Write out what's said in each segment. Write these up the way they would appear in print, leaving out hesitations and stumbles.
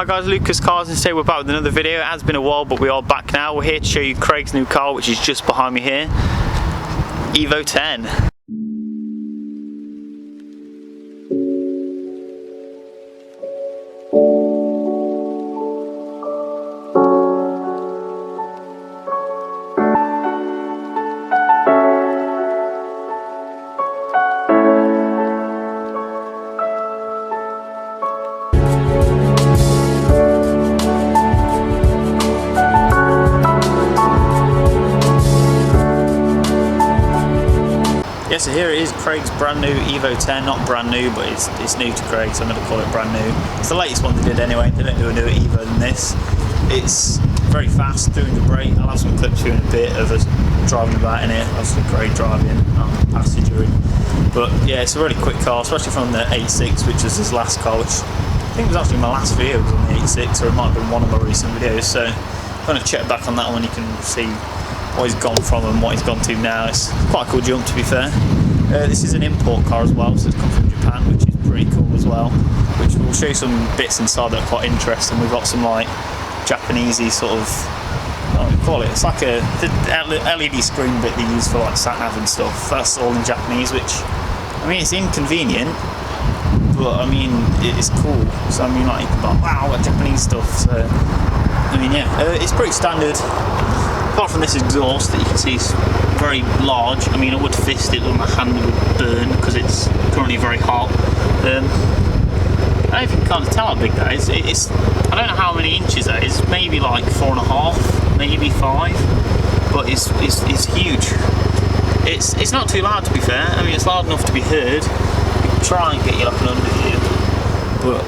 Hi guys, Lucas Cars, and today we're back with another video. It has been a while, but we are back now. We're here to show you Craig's new car, which is just behind me here, Evo 10. Yeah, so here it is, Craig's brand new Evo 10, not brand new, but it's new to Craig, so I'm going to call it brand new. It's the latest one they did anyway, they don't do a newer Evo than this. It's very fast, 300 brake. I'll have some clips here in a bit of us driving about in it, obviously Craig driving, I'm the passenger. But yeah, it's a really quick car, especially from the 86, which was his last car, which I think was actually my last video was on the 86, or it might have been one of my recent videos, so kind of check back on that one, you can see what he's gone from and what he's gone to now. It's quite a cool jump, to be fair. This is an import car as well, so it's come from Japan, which is pretty cool as well, which we'll show you some bits inside that are quite interesting. We've got some like Japanesey sort of, what do you call it, it's like a LED screen bit they use for like sat-nav and stuff. That's all in Japanese, which, I mean, it's inconvenient, but I mean, it's cool. So I mean, like, you can be like, wow, what Japanese stuff. So I mean, yeah, it's pretty standard. Apart from this exhaust that you can see is very large. I mean, I would fist it, but my hand would burn because it's currently very hot. I don't know if you can kind of tell how big that is. I don't know how many inches that is. Maybe like 4.5, maybe 5. But it's huge. It's not too loud, to be fair. I mean, it's loud enough to be heard. You can try and get you like an under ear, but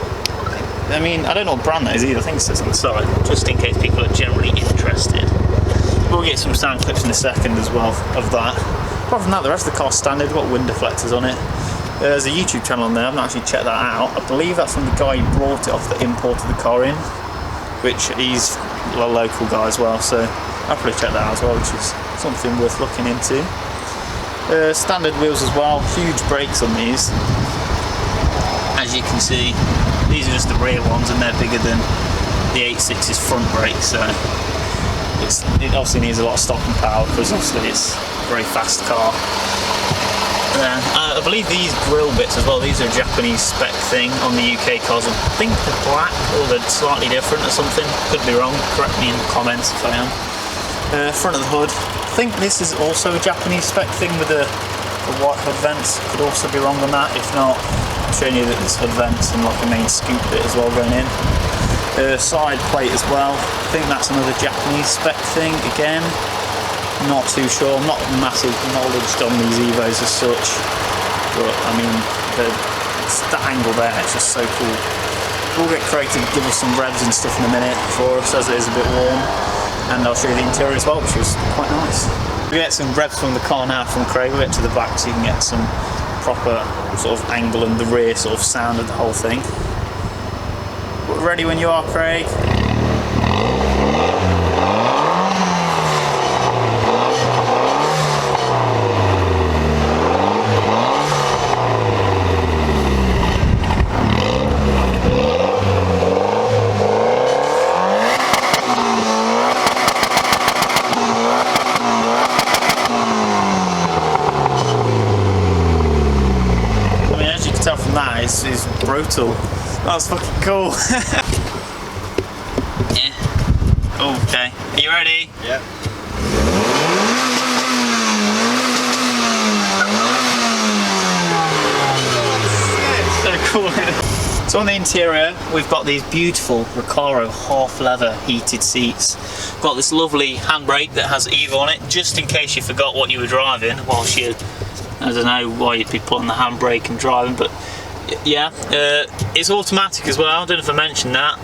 I mean, I don't know what brand that is either. I think it says on the side, just in case people are generally interested. We'll get some sound clips in a second as well of that. Apart from that, the rest of the car's standard. We've got wind deflectors on it. There's a YouTube channel on there. I've not actually checked that out. I believe that's from the guy who brought it off that imported the car in, which he's a local guy as well, so I'll probably check that out as well, which is something worth looking into. Standard wheels as well. Huge brakes on these. As you can see, these are just the rear ones and they're bigger than the 86's front brakes, so it obviously needs a lot of stopping power because obviously it's a very fast car. I believe these grille bits as well, these are a Japanese spec thing on the UK cars. I think they're black or they're slightly different or something, could be wrong, correct me in the comments if I am. Front of the hood, I think this is also a Japanese spec thing with the white hood vents, could also be wrong on that. If not, I'm showing you that there's hood vents and like a main scoop bit as well going in. Side plate as well, I think that's another Japanese spec thing again, not too sure. I'm not massive knowledge on these Evos as such, but I mean, that angle there, it's just so cool. We'll get Craig to give us some revs and stuff in a minute for us as it is a bit warm, and I'll show you the interior as well, which is quite nice. We get some revs from the car now from Craig. We'll get to the back so you can get some proper sort of angle and the rear sort of sound of the whole thing. Ready when you are, Craig. I mean, as you can tell from that, it's brutal. That's fucking cool. Yeah. Okay. Are you ready? Yeah. So cool. So on the interior, we've got these beautiful Recaro half leather heated seats. We've got this lovely handbrake that has Evo on it, just in case you forgot what you were driving whilst you, I don't know why you'd be putting the handbrake and driving, but yeah, it's automatic as well. I don't know if I mentioned that,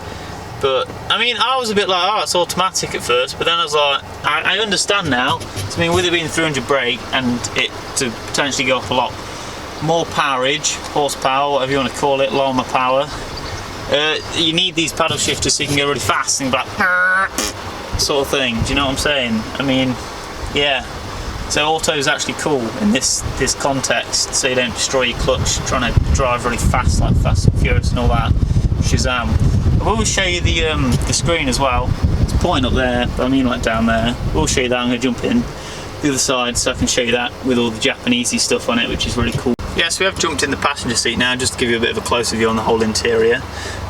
but I mean, I was a bit like, oh, it's automatic at first, but then I was like, I understand now. So, I mean, with it being 300 brake and it to potentially go up a lot more powerage, horsepower, whatever you want to call it, llama power, you need these paddle shifters so you can go really fast and like sort of thing. Do you know what I'm saying? I mean, yeah. So auto is actually cool in this context, so you don't destroy your clutch trying to drive really fast, like Fast and Furious and all that. Shazam. I will show you the screen as well. It's pointing up there, but I mean like down there. We'll show you that. I'm going to jump in the other side so I can show you that with all the Japanesey stuff on it, which is really cool. Yeah, so we have jumped in the passenger seat now, just to give you a bit of a closer view on the whole interior.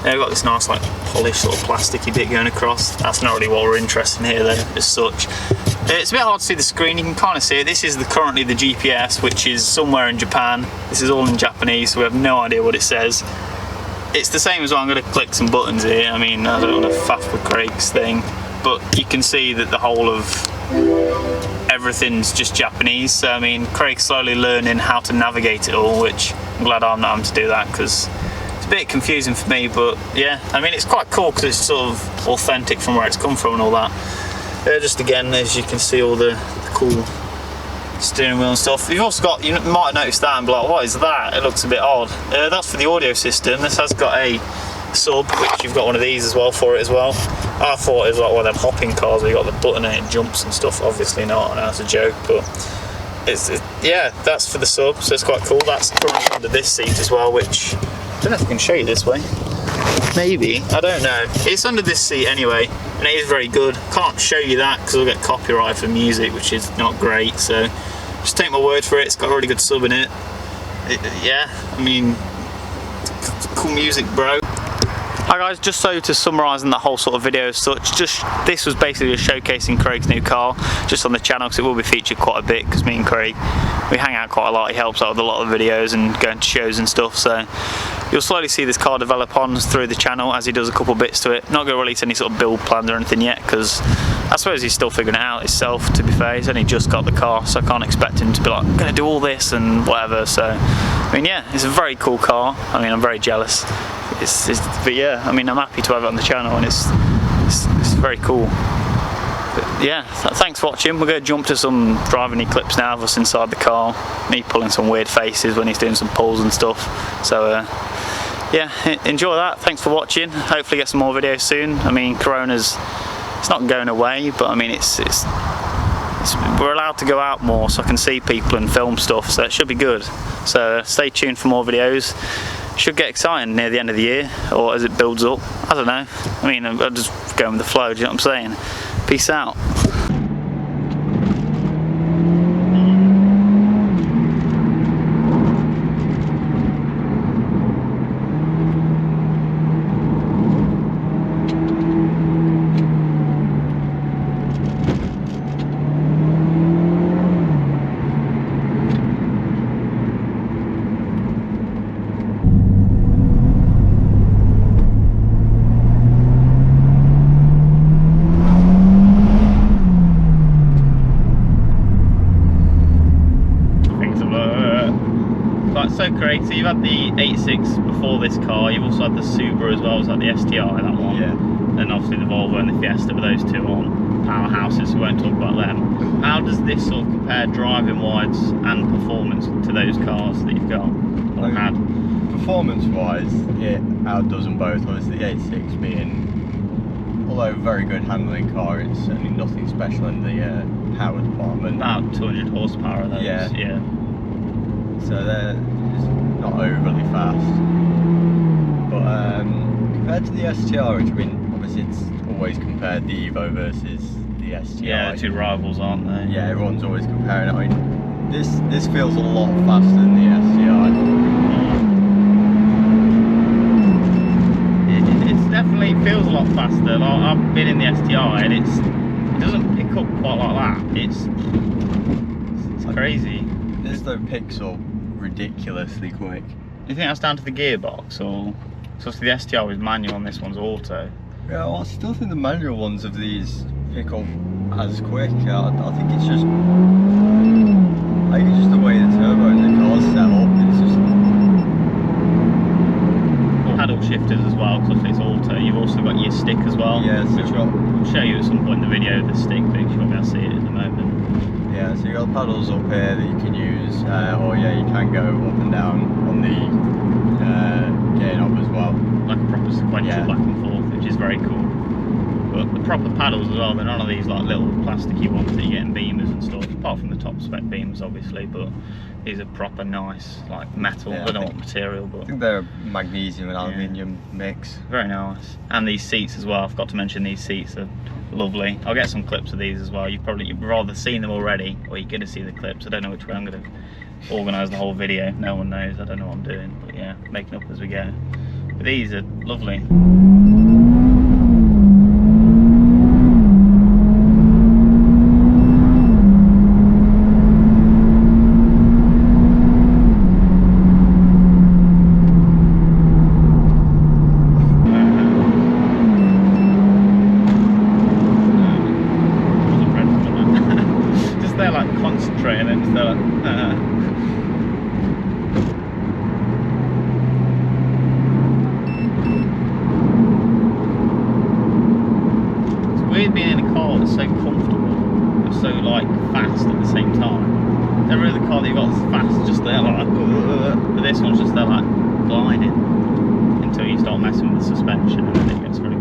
We've got this nice like polished sort of plasticky bit going across. That's not really what we're interested in here though, as such. It's a bit hard to see the screen, you can kind of see it. This is currently the GPS, which is somewhere in Japan. This is all in Japanese, so we have no idea what it says. It's the same as well. I'm going to click some buttons here. I mean, I don't want to faff with Craig's thing, but you can see that the whole of everything's just Japanese. So I mean, Craig's slowly learning how to navigate it all, which I'm glad I'm not having to do that, because it's a bit confusing for me. But yeah, I mean, it's quite cool because it's sort of authentic from where it's come from and all that. Just again, as you can see, all the cool steering wheel and stuff. You've also got, you might have noticed that and be like, what is that? It looks a bit odd. That's for the audio system. This has got a sub, which you've got one of these as well for it as well. I thought it was like one of them hopping cars where you got the button and it jumps and stuff. Obviously not, and that's a joke, but yeah, that's for the sub, so it's quite cool. That's currently under this seat as well, which I don't know if I can show you this way. Maybe, I don't know. It's under this seat anyway, and it is very good. Can't show you that because I'll get copyright for music, which is not great, so just take my word for it. It's got a really good sub in it. Yeah, I mean, cool music, bro. Hi guys, just so to summarise in that whole sort of video as such, this was basically just showcasing Craig's new car, just on the channel, because it will be featured quite a bit, because me and Craig, we hang out quite a lot. He helps out with a lot of videos and going to shows and stuff, so you'll slowly see this car develop on through the channel as he does a couple bits to it. Not going to release any sort of build plans or anything yet, because I suppose he's still figuring it out himself, to be fair. He's only just got the car, so I can't expect him to be like, I'm going to do all this and whatever. So I mean, yeah, it's a very cool car. I mean, I'm very jealous. But yeah, I mean, I'm happy to have it on the channel, and it's very cool. But yeah, thanks for watching. We're going to jump to some driving clips now of us inside the car, me pulling some weird faces when he's doing some pulls and stuff. So yeah, enjoy that. Thanks for watching. Hopefully get some more videos soon. I mean, Corona's, it's not going away, but I mean, we're allowed to go out more, so I can see people and film stuff, so it should be good. So stay tuned for more videos. Should get exciting near the end of the year, or as it builds up. I don't know. I mean, I'm just going with the flow, do you know what I'm saying? Peace out. So Craig, so you've had the 86 before this car, you've also had the Subaru as well, was that the STI, that one? Yeah. And obviously the Volvo and the Fiesta, with those two on powerhouses, so we won't talk about them. How does this sort of compare driving wise and performance to those cars that you've got or had? Performance wise, it outdoes them both. Obviously the 86 being, although a very good handling car, it's certainly nothing special in the power department. About 200 horsepower of those, yeah. So they're not overly fast, but compared to the STR, which I mean, obviously it's always compared the Evo versus the STI. Yeah, two rivals, aren't they? Yeah, everyone's always comparing it. I mean, this feels a lot faster than the STI. It definitely feels a lot faster. Like, I've been in the STI and it doesn't pick up quite like that. It's crazy. This though picks up ridiculously quick. Do you think that's down to the gearbox, or so the STI was manual and this one's auto? Yeah, well, I still think the manual ones of these pick up as quick. I think it's just, the way the turbo and the car's set up. It's just paddle shifters as well, because it's auto. You've also got your stick as well. Yeah, so which I'll show you at some point in the video. The stick, but you won't be able to see it at the moment. Yeah, so you've got paddles up here that you can use, or yeah, you can go up and down on the gear knob as well. Like a proper sequential back and forth, which is very cool. but the proper paddles as well, they're none of these like little plasticky ones that you get in Beamers and stuff, apart from the top spec Beamers obviously, but these are proper nice, like metal, I don't know what material, but... I think they're a magnesium and aluminium mix. Very nice. And these seats as well, I forgot to mention these seats are lovely. I'll get some clips of these as well. You've rather seen them already, or you're going to see the clips. I don't know which way I'm going to organise the whole video. No one knows, I don't know what I'm doing, but yeah, making up as we go. But these are lovely. They're like concentrating and they're like, It's weird being in a car that's so comfortable but so like fast at the same time. Never really the car that you got that's fast, just there like, but this one's just there like gliding until you start messing with the suspension and then it gets really